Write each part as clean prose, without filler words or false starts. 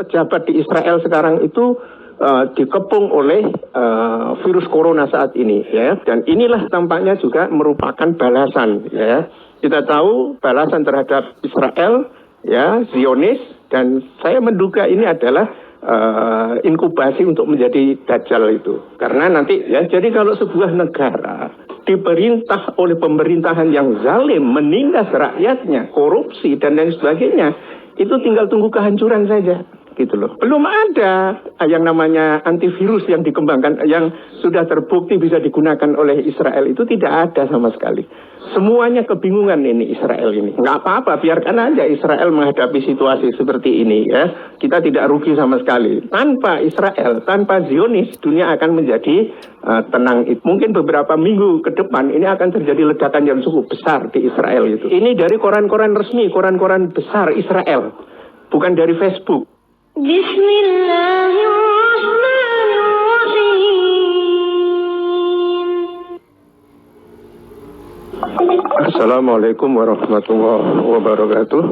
pejabat di Israel sekarang itu dikepung oleh virus corona saat ini, ya. Dan inilah tampaknya juga merupakan balasan, ya. Kita tahu balasan terhadap Israel, ya, Zionis, dan saya menduga ini adalah inkubasi untuk menjadi dajjal itu. Karena nanti, ya, jadi kalau sebuah negara diperintah oleh pemerintahan yang zalim, menindas rakyatnya, korupsi dan lain sebagainya, itu tinggal tunggu kehancuran saja, gitu loh. Belum ada yang namanya antivirus yang dikembangkan, yang sudah terbukti bisa digunakan oleh Israel, itu tidak ada sama sekali. Semuanya kebingungan ini Israel ini. Nggak apa-apa, biarkan aja Israel menghadapi situasi seperti ini, ya. Kita tidak rugi sama sekali. Tanpa Israel, tanpa Zionis, dunia akan menjadi tenang. Mungkin beberapa minggu ke depan ini akan terjadi ledakan yang cukup besar di Israel itu. Ini dari koran-koran resmi, koran-koran besar Israel, bukan dari Facebook. Assalamualaikum warahmatullahi wabarakatuh.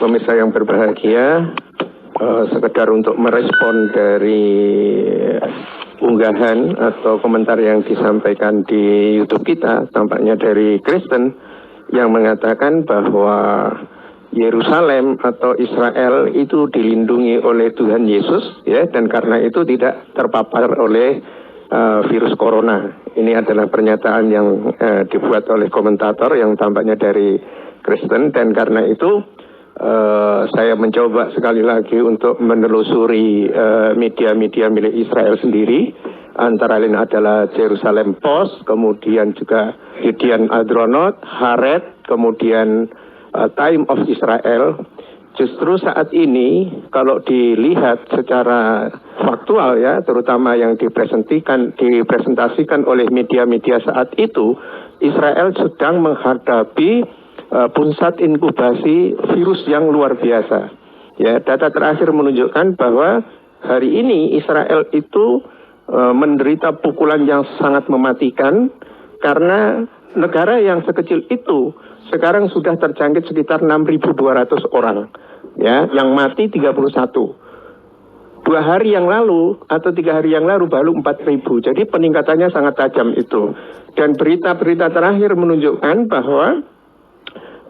Pemirsa yang berbahagia, sekedar untuk merespon dari unggahan atau komentar yang disampaikan di YouTube kita, tampaknya dari Kristen yang mengatakan bahwa Yerusalem atau Israel itu dilindungi oleh Tuhan Yesus, ya, dan karena itu tidak terpapar oleh virus corona. Ini adalah pernyataan yang dibuat oleh komentator yang tampaknya dari Kristen, dan karena itu saya mencoba sekali lagi untuk menelusuri media-media milik Israel sendiri. Antara lain adalah Jerusalem Post, kemudian juga Yediot Ahronoth, Haaretz, kemudian Time of Israel. Justru saat ini kalau dilihat secara faktual, ya, terutama yang dipresentasikan oleh media-media saat itu, Israel sedang menghadapi pusat inkubasi virus yang luar biasa. Ya, data terakhir menunjukkan bahwa hari ini Israel itu menderita pukulan yang sangat mematikan karena negara yang sekecil itu sekarang sudah terjangkit sekitar 6.200 orang, ya, yang mati 31. 2 hari yang lalu atau 3 hari yang lalu baru 4.000. Jadi peningkatannya sangat tajam itu. Dan berita-berita terakhir menunjukkan bahwa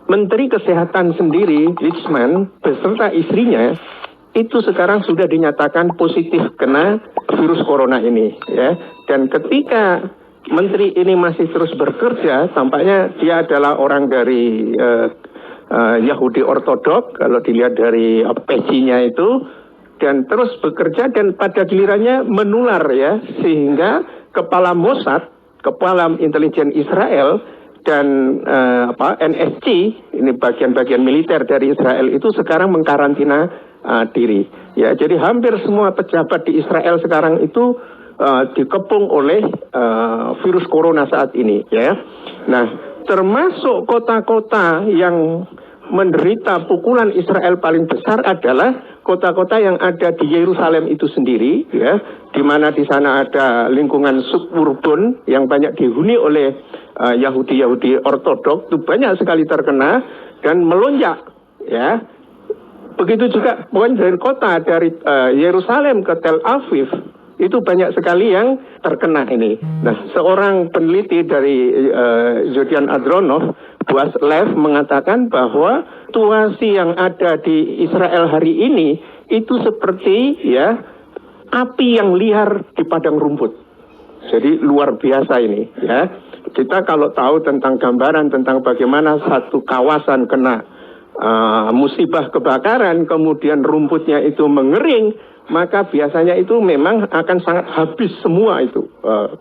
Menteri Kesehatan sendiri, Litzman, beserta istrinya, itu sekarang sudah dinyatakan positif kena virus corona ini, ya. Dan ketika Menteri ini masih terus bekerja, tampaknya dia adalah orang dari Yahudi Ortodok, kalau dilihat dari pecinya itu, dan terus bekerja dan pada gilirannya menular, ya, sehingga kepala Mossad, kepala intelijen Israel, dan NSC, ini bagian-bagian militer dari Israel itu sekarang mengkarantina diri. Ya, jadi hampir semua pejabat di Israel sekarang itu dikepung oleh virus corona saat ini, ya. Nah, termasuk kota-kota yang menderita pukulan Israel paling besar adalah kota-kota yang ada di Yerusalem itu sendiri, ya, di mana di sana ada lingkungan suburban yang banyak dihuni oleh Yahudi Ortodok, itu banyak sekali terkena dan melonjak, ya. Begitu juga poin dari kota dari Yerusalem ke Tel Aviv, itu banyak sekali yang terkena ini. Nah, seorang peneliti dari Yediot Ahronoth, Boaz Lev, mengatakan bahwa situasi yang ada di Israel hari ini itu seperti, ya, api yang liar di padang rumput. Jadi luar biasa ini, ya. Kita kalau tahu tentang gambaran tentang bagaimana satu kawasan kena musibah kebakaran, kemudian rumputnya itu mengering, maka biasanya itu memang akan sangat habis semua itu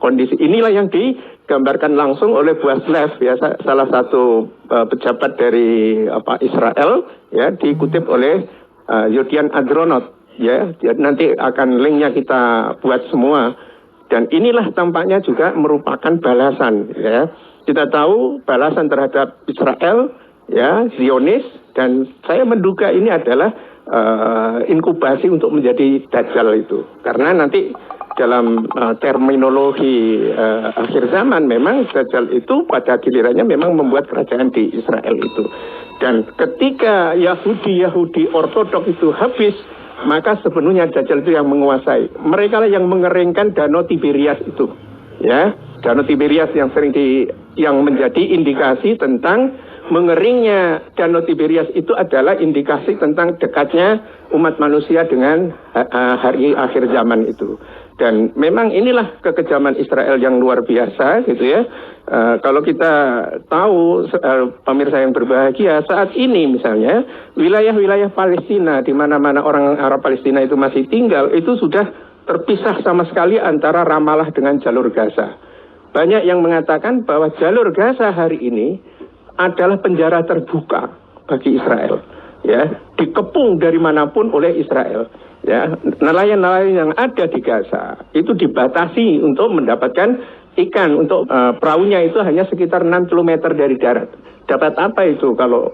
kondisi. Inilah yang digambarkan langsung oleh Boaz Lev, ya, salah satu pejabat dari Israel, ya, dikutip oleh Yediot Ahronoth, ya. Nanti akan linknya kita buat semua. Dan inilah tampaknya juga merupakan balasan, ya. Kita tahu balasan terhadap Israel, ya, Zionis, dan saya menduga ini adalah inkubasi untuk menjadi dajjal itu. Karena nanti dalam terminologi akhir zaman memang dajjal itu pada gilirannya memang membuat kerajaan di Israel itu. Dan ketika Yahudi Ortodok itu habis, maka sepenuhnya Dajjal itu yang menguasai. Mereka lah yang mengeringkan Danau Tiberias itu, ya, Danau Tiberias yang yang menjadi indikasi tentang mengeringnya Danau Tiberias itu adalah indikasi tentang dekatnya umat manusia dengan hari akhir zaman itu. Dan memang inilah kekejaman Israel yang luar biasa, gitu ya. Kalau kita tahu, pemirsa yang berbahagia, saat ini misalnya wilayah-wilayah Palestina di mana-mana orang Arab Palestina itu masih tinggal, itu sudah terpisah sama sekali antara Ramallah dengan jalur Gaza. Banyak yang mengatakan bahwa jalur Gaza hari ini adalah penjara terbuka bagi Israel, ya, dikepung dari manapun oleh Israel. Ya, nelayan-nelayan yang ada di Gaza itu dibatasi untuk mendapatkan ikan, untuk perahunya itu hanya sekitar 6 km dari darat. Dapat apa itu kalau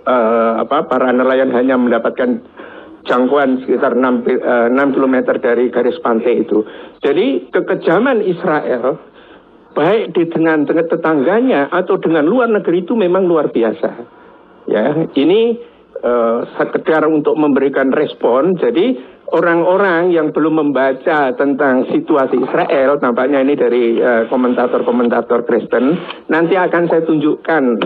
para nelayan hanya mendapatkan jangkauan sekitar 6 km dari garis pantai itu. Jadi kekejaman Israel baik dengan tetangganya atau dengan luar negeri itu memang luar biasa. Ya, ini sekedar untuk memberikan respon. Jadi orang-orang yang belum membaca tentang situasi Israel, nampaknya ini dari komentator-komentator Kristen, nanti akan saya tunjukkan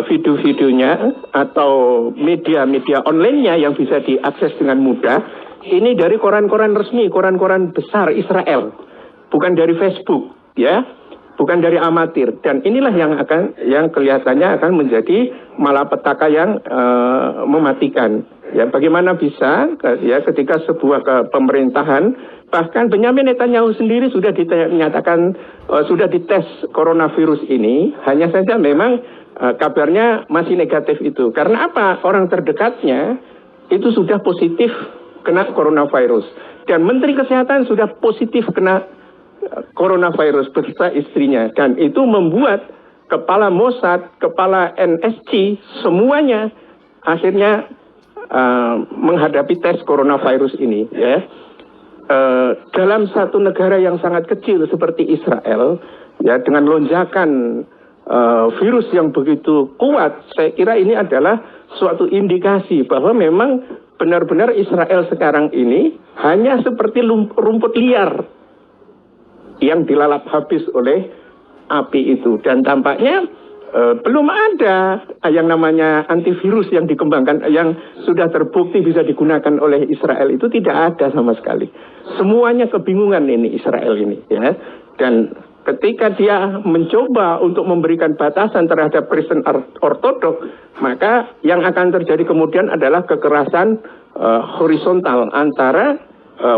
video-videonya atau media-media online-nya yang bisa diakses dengan mudah. Ini dari koran-koran resmi, koran-koran besar Israel, bukan dari Facebook, ya, bukan dari amatir. Dan inilah yang kelihatannya akan menjadi malapetaka yang mematikan. Ya, bagaimana bisa ya ketika sebuah pemerintahan, bahkan Benyamin Netanyahu sendiri sudah dinyatakan sudah dites coronavirus ini, hanya saja memang kabarnya masih negatif itu. Karena apa? Orang terdekatnya itu sudah positif kena coronavirus, dan Menteri Kesehatan sudah positif kena coronavirus beserta istrinya, dan itu membuat kepala Mossad, kepala NSC semuanya akhirnya menghadapi tes coronavirus ini, ya. Dalam satu negara yang sangat kecil seperti Israel, ya, dengan lonjakan virus yang begitu kuat, saya kira ini adalah suatu indikasi bahwa memang benar-benar Israel sekarang ini hanya seperti rumput liar yang dilalap habis oleh api itu. Dan tampaknya belum ada yang namanya antivirus yang dikembangkan, yang sudah terbukti bisa digunakan oleh Israel, itu tidak ada sama sekali. Semuanya kebingungan ini Israel ini, ya. Dan ketika dia mencoba untuk memberikan batasan terhadap Kristen Ortodok, maka yang akan terjadi kemudian adalah kekerasan horizontal antara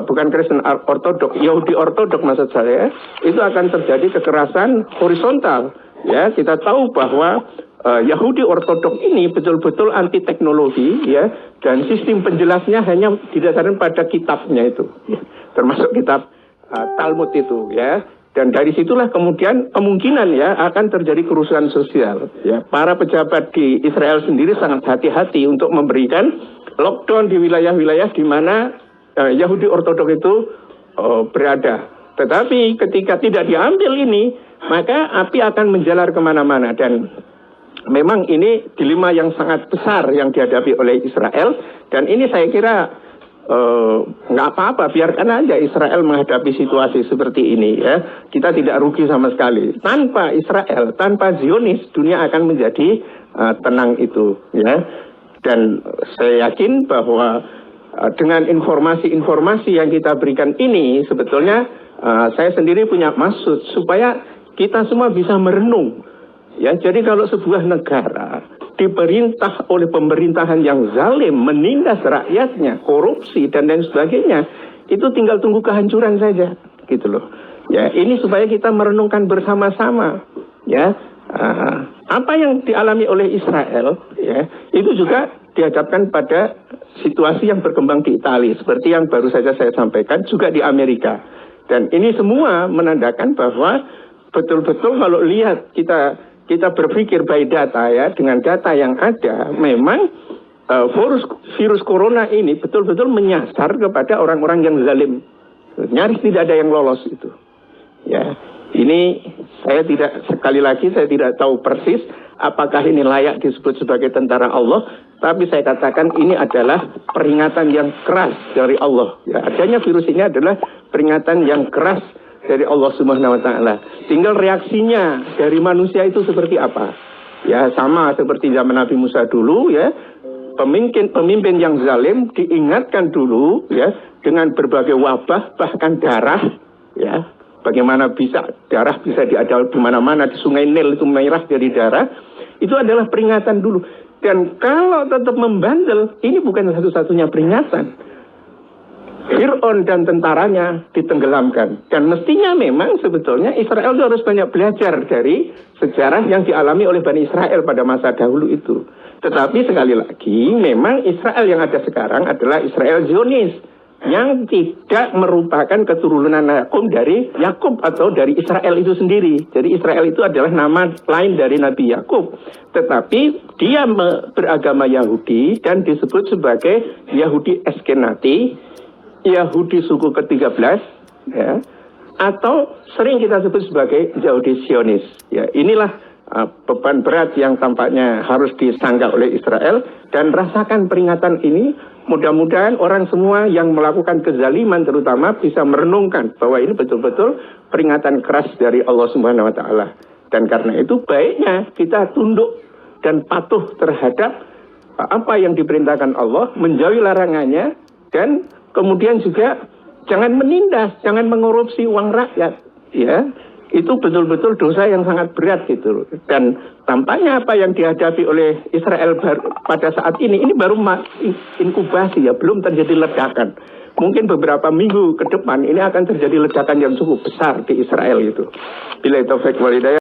bukan Kristen Ortodok, Yahudi Ortodok maksud saya, itu akan terjadi kekerasan horizontal. Ya, kita tahu bahwa Yahudi Ortodok ini betul-betul anti teknologi, ya, dan sistem penjelasnya hanya didasarkan pada kitabnya itu, ya, termasuk kitab Talmud itu, ya. Dan dari situlah kemudian kemungkinan, ya, akan terjadi kerusuhan sosial. Ya, para pejabat di Israel sendiri sangat hati-hati untuk memberikan lockdown di wilayah-wilayah di mana Yahudi Ortodok itu berada. Tetapi ketika tidak diambil ini, maka api akan menjalar kemana-mana. Dan memang ini dilema yang sangat besar yang dihadapi oleh Israel. Dan ini saya kira nggak apa-apa, biarkan aja Israel menghadapi situasi seperti ini, ya. Kita tidak rugi sama sekali. Tanpa Israel, tanpa Zionis, dunia akan menjadi tenang itu, ya. Dan saya yakin bahwa dengan informasi-informasi yang kita berikan ini, sebetulnya saya sendiri punya maksud supaya kita semua bisa merenung, ya. Jadi kalau sebuah negara diperintah oleh pemerintahan yang zalim, menindas rakyatnya, korupsi dan lain sebagainya, itu tinggal tunggu kehancuran saja, gitu loh. Ya, ini supaya kita merenungkan bersama-sama, ya. Apa yang dialami oleh Israel, ya, itu juga dihadapkan pada situasi yang berkembang di Italia, seperti yang baru saja saya sampaikan, juga di Amerika. Dan ini semua menandakan bahwa betul-betul kalau lihat kita berpikir by data, ya, dengan data yang ada, memang virus corona ini betul-betul menyasar kepada orang-orang yang zalim. Nyaris tidak ada yang lolos itu. Ya, ini Sekali lagi saya tidak tahu persis apakah ini layak disebut sebagai tentara Allah, tapi saya katakan ini adalah peringatan yang keras dari Allah. Ya, adanya virus ini adalah peringatan yang keras dari Allah Subhanahu wa taala. Tinggal reaksinya dari manusia itu seperti apa. Ya, sama seperti zaman Nabi Musa dulu ya. Pemimpin yang zalim diingatkan dulu ya dengan berbagai wabah bahkan darah ya. Bagaimana darah bisa diadal di mana-mana, di Sungai Nil itu merah dari darah. Itu adalah peringatan dulu. Dan kalau tetap membandel, ini bukan satu-satunya peringatan. Fir'aun dan tentaranya ditenggelamkan. Dan mestinya memang sebetulnya Israel itu harus banyak belajar dari sejarah yang dialami oleh Bani Israel pada masa dahulu itu. Tetapi sekali lagi, memang Israel yang ada sekarang adalah Israel Zionis, yang tidak merupakan keturunan Yakub atau dari Israel itu sendiri. Jadi Israel itu adalah nama lain dari Nabi Yakub. Tetapi dia beragama Yahudi dan disebut sebagai Yahudi Askenati, Yahudi suku ke-13, ya, atau sering kita sebut sebagai Yahudi Zionis. Ya, inilah beban berat yang tampaknya harus disangga oleh Israel, dan rasakan peringatan ini. Mudah-mudahan orang semua yang melakukan kezaliman terutama bisa merenungkan bahwa ini betul-betul peringatan keras dari Allah Subhanahu wa taala. Dan karena itu baiknya kita tunduk dan patuh terhadap apa yang diperintahkan Allah, menjauhi larangannya, dan kemudian juga jangan menindas, jangan mengorupsi uang rakyat, ya. Itu betul-betul dosa yang sangat berat gitu. Dan tampaknya apa yang dihadapi oleh Israel pada saat ini baru inkubasi ya, belum terjadi ledakan. Mungkin beberapa minggu ke depan ini akan terjadi ledakan yang cukup besar di Israel itu. Billahi taufiq wal hidayah.